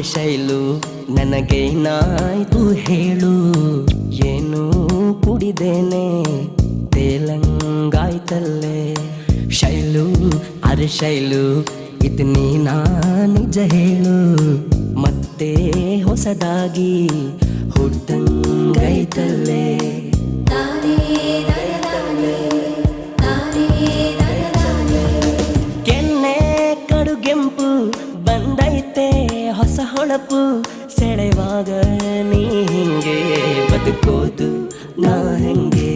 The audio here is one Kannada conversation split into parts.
ಶೈಲು ನನಗೇನಾಯ್ತು ಹೇಳು ಏನು ಕುಡಿದೇನೆ ತೇಲಂಗಾಯ್ತಲ್ಲೇ ಶೈಲು ಶೈಲು ಇದು ನೀನಾ ನಿಜ ಹೇಳು ಮತ್ತೆ ಹೊಸದಾಗಿ ಹುಟ್ಟಂಗೈತಲ್ಲೇ ಕೆನ್ನೆ ಕಡುಗೆಂಪು ಬಂದೈತೆ ಹೊಸ ಹೊಳಪು ಸೆಳೆವಾಗ ನೀ ಹಿಂಗೆ ಬದುಕೋದು ನಾ ಹೆಂಗೆ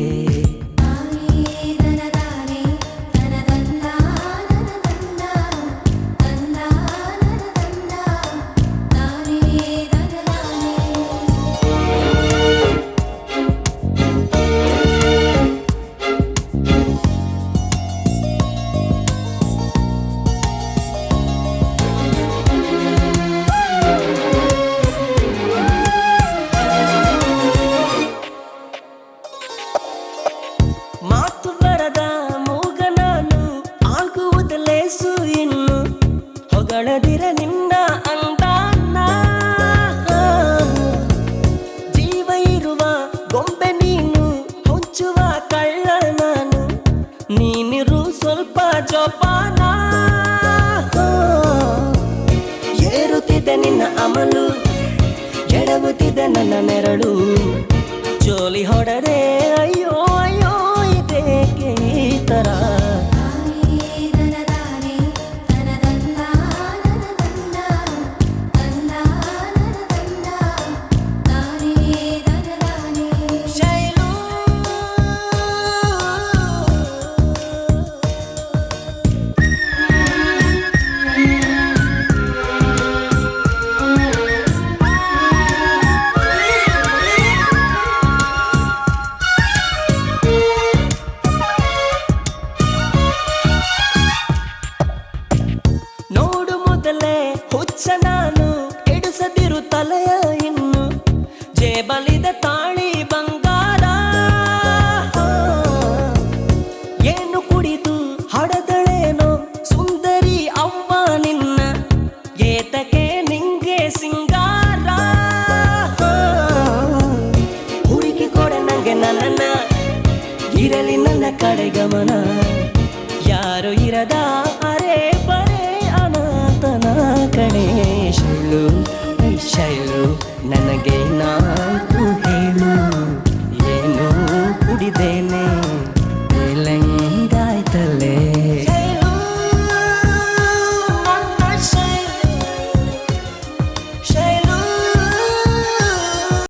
ಮಾತು ಬರದ ಮೂಗ ನಾನು ಆಗುವುದಲೇಸು ಇನ್ನು ಹೊಗಳದಿರ ನಿನ್ನ ಅಂದಾನ ಜೀವ ಇರುವ ಗೊಂಬೆ ನೀನು ಹೊಂಚುವ ಕಳ್ಳ ನಾನು ನೀನಿರು ಸ್ವಲ್ಪ ಜೋಪಾನ ಏರುತ್ತಿದ್ದ ನಿನ್ನ ಅಮಲು ಎಡವುತ್ತಿದ್ದ ನನ್ನ ನೆರಳು ಜೋಲಿ ಹೊಡದೆ ಅಯ್ಯೋ ಅಯ್ಯೋ ಇದೇಕೆ ಈ ತರ ಶೈಲು ನೋಡು ಮೊದಲೇ ಹುಚ್ಚ ನಾನು ಕೆಡಿಸದಿರು ತಲೆಯ ಇನ್ನು ಜೇಬಲಿದ ತಾಳಿ ಬಂಗಾರ ಏನು ಕುಡಿದು ಹಡದಳೇನೋ ಸುಂದರಿ ಅವ್ವ ನಿನ್ನ ಏತಕ್ಕೆ ನಿಂಗೆ ಸಿಂಗಾರ ಹುಡುಕಿ ಕೊಡೆ ನಂಗೆ ನನ್ನ ಇರಲಿ ನನ್ನ ಕಡೆ ಗಮನ ಯಾರು ಇರದ ಅರೆ ಬರೇ ಅನಾಥನ ಕಣೆ ಶೈಲು ಶೈಲು ನನಗೆ